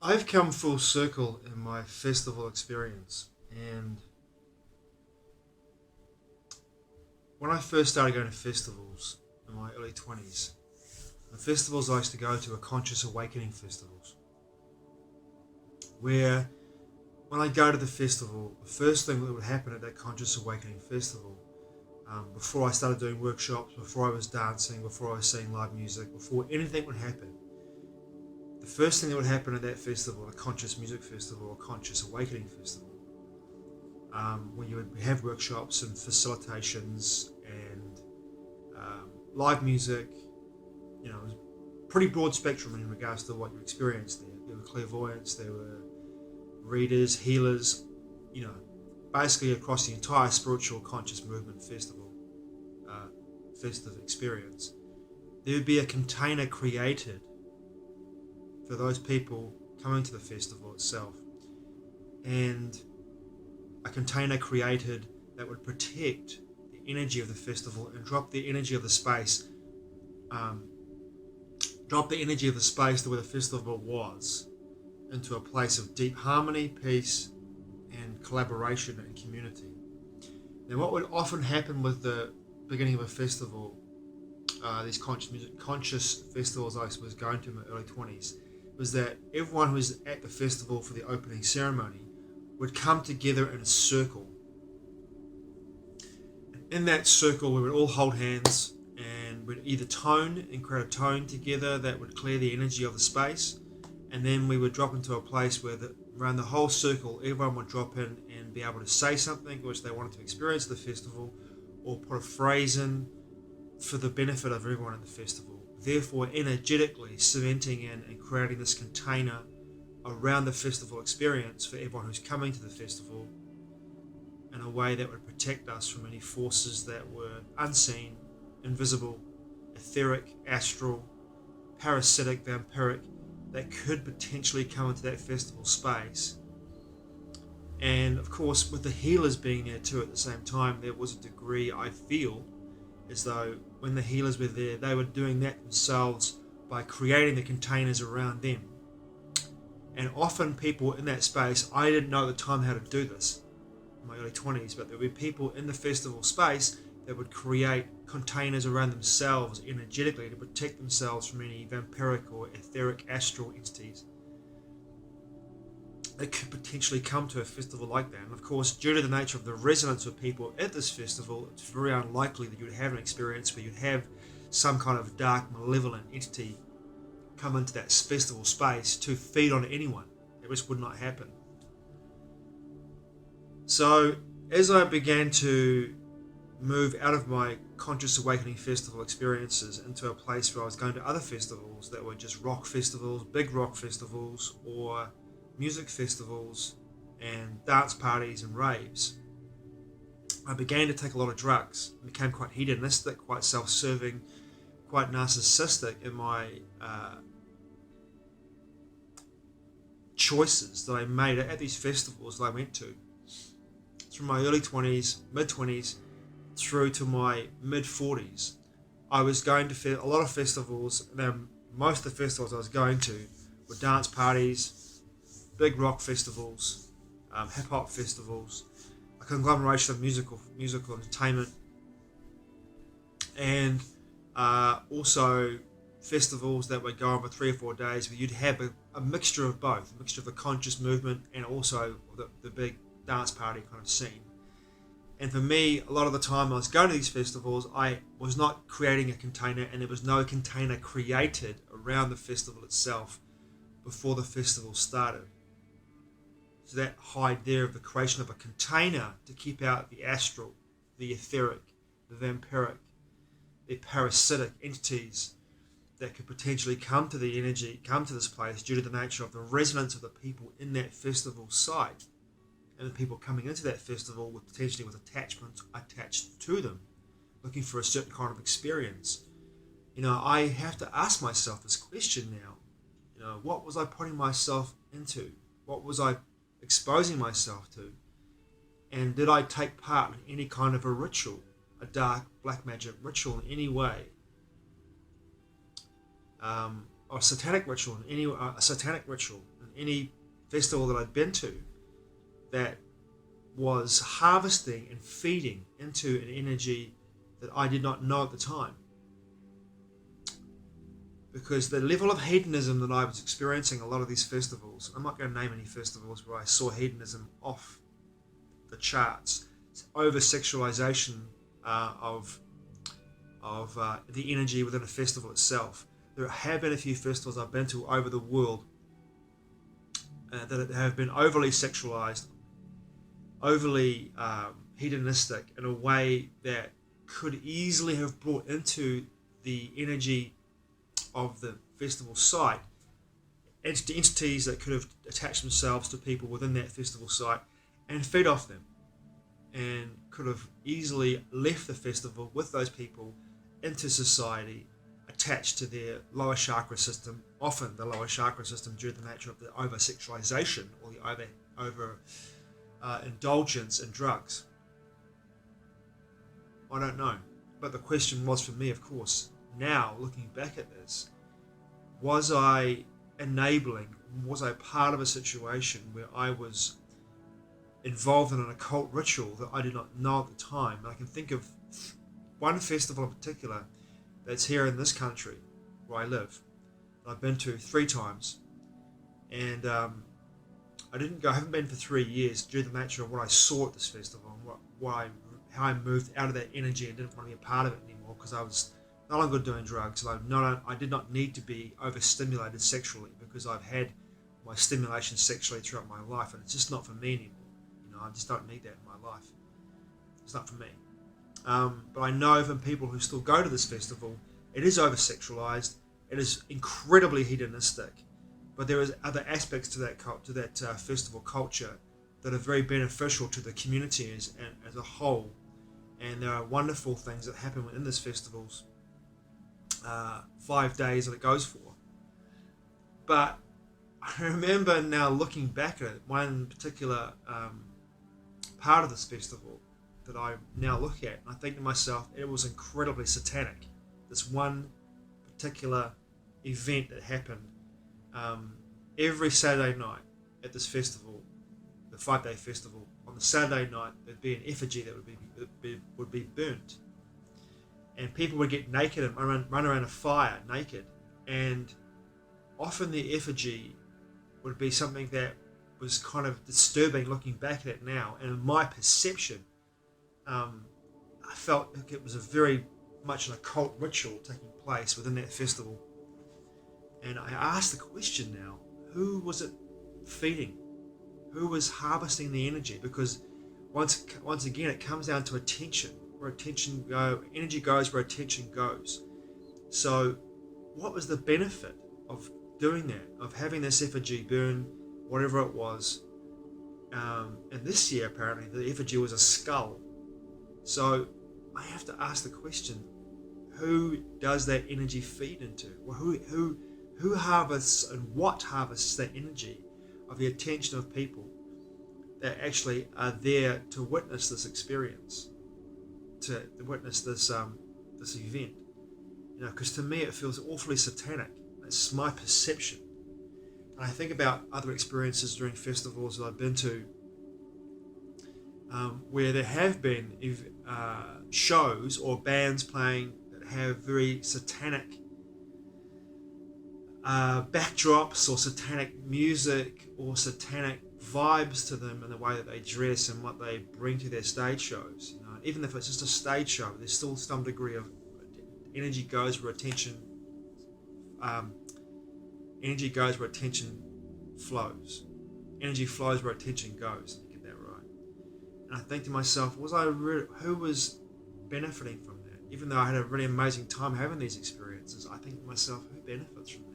I've come full circle in my festival experience, and when I first started going to festivals in my early 20s, the festivals I used to go to were conscious awakening festivals, where when I go to the festival, the first thing that would happen at that conscious awakening festival, before I started doing workshops, before I was dancing, before I was seeing live music, before anything would happen, the first thing that would happen at that festival, a conscious music festival or conscious awakening festival, where you would have workshops and facilitations and live music, it was pretty broad spectrum in regards to what you experienced there. There were clairvoyants, there were readers, healers, you know, basically across the entire spiritual conscious movement festive experience. There would be a container created for those people coming to the festival itself, and a container created that would protect the energy of the festival and drop the energy of the space, to where the festival was, into a place of deep harmony, peace, and collaboration and community. Now, what would often happen with the beginning of a festival, these conscious festivals I was going to in my early 20s, was that everyone who was at the festival for the opening ceremony would come together in a circle. In that circle, we would all hold hands and we'd either tone and create a tone together that would clear the energy of the space, and then we would drop into a place where around the whole circle, everyone would drop in and be able to say something which they wanted to experience at the festival, or put a phrase in for the benefit of everyone at the festival, therefore energetically cementing in and creating this container around the festival experience for everyone who's coming to the festival, in a way that would protect us from any forces that were unseen, invisible, etheric, astral, parasitic, vampiric, that could potentially come into that festival space. And of course, with the healers being there too at the same time, there was a degree, I feel, as though when the healers were there, they were doing that themselves by creating the containers around them. And often people in that space, I didn't know at the time how to do this in my early 20s, but there would be people in the festival space that would create containers around themselves energetically to protect themselves from any vampiric or etheric astral entities that could potentially come to a festival like that. And of course, due to the nature of the resonance of people at this festival, it's very unlikely that you would have an experience where you'd have some kind of dark, malevolent entity come into that festival space to feed on anyone. It just would not happen. So as I began to move out of my conscious awakening festival experiences into a place where I was going to other festivals that were just rock festivals, big rock festivals, or music festivals and dance parties and raves, I began to take a lot of drugs. I became quite hedonistic, quite self-serving, quite narcissistic in my choices that I made at these festivals that I went to. Through my early 20s, mid-20s, through to my mid-40s, I was going to a lot of festivals. And most of the festivals I was going to were dance parties, big rock festivals, hip-hop festivals, a conglomeration of musical entertainment, and also festivals that would go on for 3 or 4 days where you'd have a mixture of both, a mixture of the conscious movement and also the big dance party kind of scene. And for me, a lot of the time I was going to these festivals, I was not creating a container, and there was no container created around the festival itself before the festival started. So that hide there of the creation of a container to keep out the astral, the etheric, the vampiric, the parasitic entities that could potentially come to the energy, come to this place due to the nature of the resonance of the people in that festival site, and the people coming into that festival with potentially with attachments attached to them, looking for a certain kind of experience. I have to ask myself this question now. What was I putting myself into? What was I exposing myself to? And did I take part in any kind of a ritual, a dark black magic ritual in any way? Or a satanic ritual in any festival that I'd been to that was harvesting and feeding into an energy that I did not know at the time. Because the level of hedonism that I was experiencing a lot of these festivals, I'm not going to name any festivals where I saw hedonism off the charts. It's over-sexualization of the energy within a festival itself. There have been a few festivals I've been to over the world that have been overly sexualized, overly hedonistic in a way that could easily have brought into the energy of the festival site entities that could have attached themselves to people within that festival site and fed off them, and could have easily left the festival with those people into society attached to their lower chakra system, often the lower chakra system due to the nature of the over-sexualization or the over indulgence in drugs. I don't know. But the question was for me, of course, now looking back at this, was I enabling, was I part of a situation where I was involved in an occult ritual that I did not know at the time? And I can think of one festival in particular that's here in this country where I live, that I've been to 3 times, and I haven't been for 3 years due to the nature of what I saw at this festival and how I moved out of that energy and didn't want to be a part of it anymore because I was no longer doing drugs. I did not need to be overstimulated sexually because I've had my stimulation sexually throughout my life, and it's just not for me anymore. I just don't need that in my life. It's not for me. But I know from people who still go to this festival, it is over-sexualized. It is incredibly hedonistic. But there is other aspects to that festival culture that are very beneficial to the community as a whole. And there are wonderful things that happen within this festival's 5 days that it goes for. But I remember now looking back at it, one particular part of this festival that I now look at, and I think to myself, it was incredibly satanic. This one particular event that happened every Saturday night at this festival, the 5-day festival. On the Saturday night, there'd be an effigy that would be burnt, and people would get naked and run around a fire naked, and often the effigy would be something that was kind of disturbing looking back at it now. And in my perception, I felt like it was a very much an occult ritual taking place within that festival. And I asked the question now, who was it feeding? Who was harvesting the energy? Because once again, it comes down to attention. Energy goes where attention goes. So what was the benefit of doing that, of having this effigy burn whatever it was? And this year, apparently, the effigy was a skull. So I have to ask the question, who does that energy feed into? Well, who harvests and what harvests that energy of the attention of people that actually are there to witness this experience, to witness this event? Because to me it feels awfully satanic. It's my perception. And I think about other experiences during festivals that I've been to, where there have been shows or bands playing that have very satanic backdrops or satanic music or satanic vibes to them in the way that they dress and what they bring to their stage shows. Even if it's just a stage show, there's still some degree of energy goes where attention flows. Energy flows where attention goes. Get that right. And I think to myself, who was benefiting from that? Even though I had a really amazing time having these experiences, I think to myself, who benefits from that?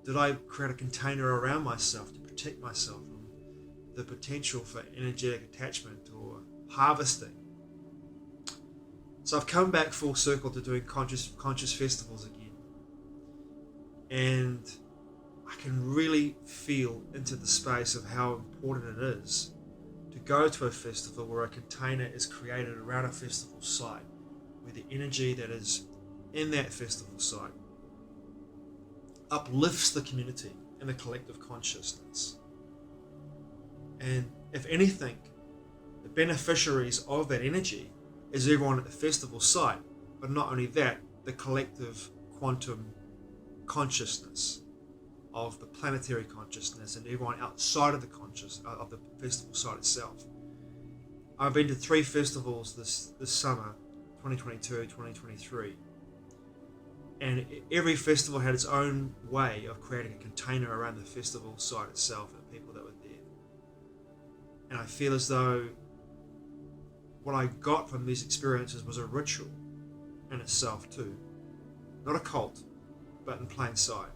Did I create a container around myself to protect myself from the potential for energetic attachment or harvesting? So I've come back full circle to doing conscious festivals again. And I can really feel into the space of how important it is to go to a festival where a container is created around a festival site, where the energy that is in that festival site uplifts the community, and the collective consciousness. And if anything, the beneficiaries of that energy is everyone at the festival site, but not only that, the collective quantum consciousness of the planetary consciousness and everyone outside of the festival site itself. I've been to 3 festivals this summer, 2022, 2023, and every festival had its own way of creating a container around the festival site itself and the people that were there. And I feel as though what I got from these experiences was a ritual in itself too. Not a cult, but in plain sight.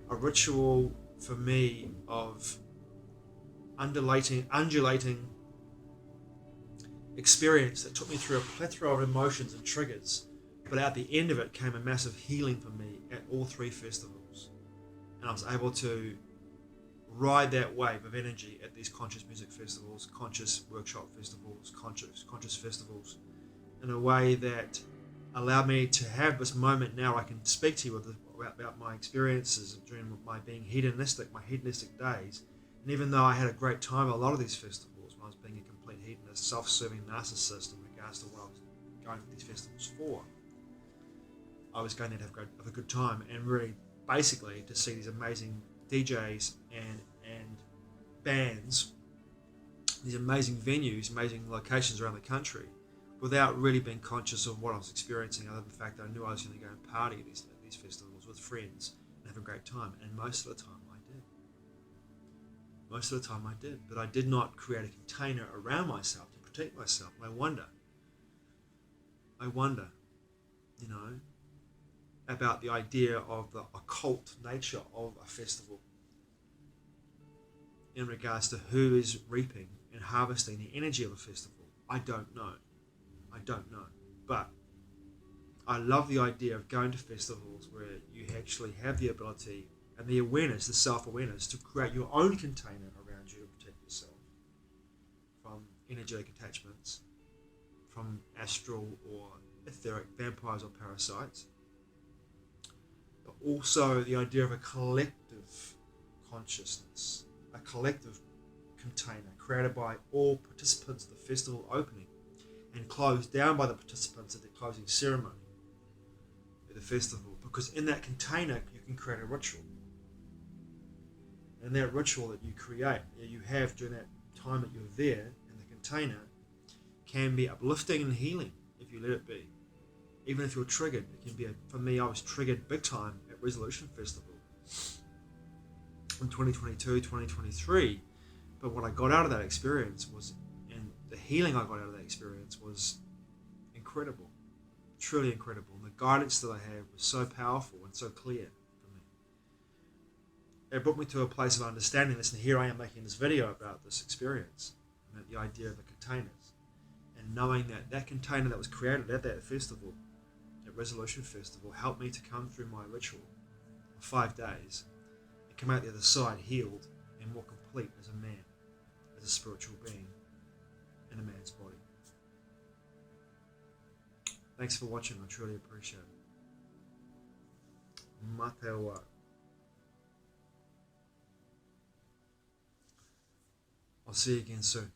A ritual for me of undulating experience that took me through a plethora of emotions and triggers, but at the end of it came a massive healing for me at all 3 festivals. And I was able to ride that wave of energy at these conscious music festivals, conscious workshop festivals, conscious festivals, in a way that allowed me to have this moment now I can speak to you about my experiences during my being hedonistic, my hedonistic days. And even though I had a great time at a lot of these festivals, when I was being a complete hedonist, self-serving narcissist in regards to what I was going to these festivals for, I was going there to have a good time and really basically to see these amazing DJs and bands, these amazing venues, amazing locations around the country, without really being conscious of what I was experiencing, other than the fact that I knew I was going to go and party at these festivals with friends and have a great time. And most of the time I did. But I did not create a container around myself to protect myself. And I wonder, about the idea of the occult nature of a festival in regards to who is reaping and harvesting the energy of a festival. I don't know. But I love the idea of going to festivals where you actually have the ability and the awareness, the self-awareness, to create your own container around you to protect yourself from energetic attachments, from astral or etheric vampires or parasites, but also the idea of a collective consciousness, a collective container created by all participants of the festival opening and closed down by the participants at the closing ceremony of the festival. Because in that container you can create a ritual, and that ritual that you create, you have during that time that you're there in the container, can be uplifting and healing if you let it be. Even if you're triggered, it can be. For me, I was triggered big time at Resolution Festival in 2022, 2023. But what I got out of that experience was, and the healing I got out of that experience was incredible, truly incredible. And the guidance that I had was so powerful and so clear for me. It brought me to a place of understanding this, and here I am making this video about this experience, and the idea of the containers, and knowing that that container that was created at that festival, at Resolution Festival, helped me to come through my ritual of 5 days and come out the other side healed and more complete as a man, as a spiritual being in a man's body. Thanks for watching, I truly appreciate it. Matewa. I'll see you again soon.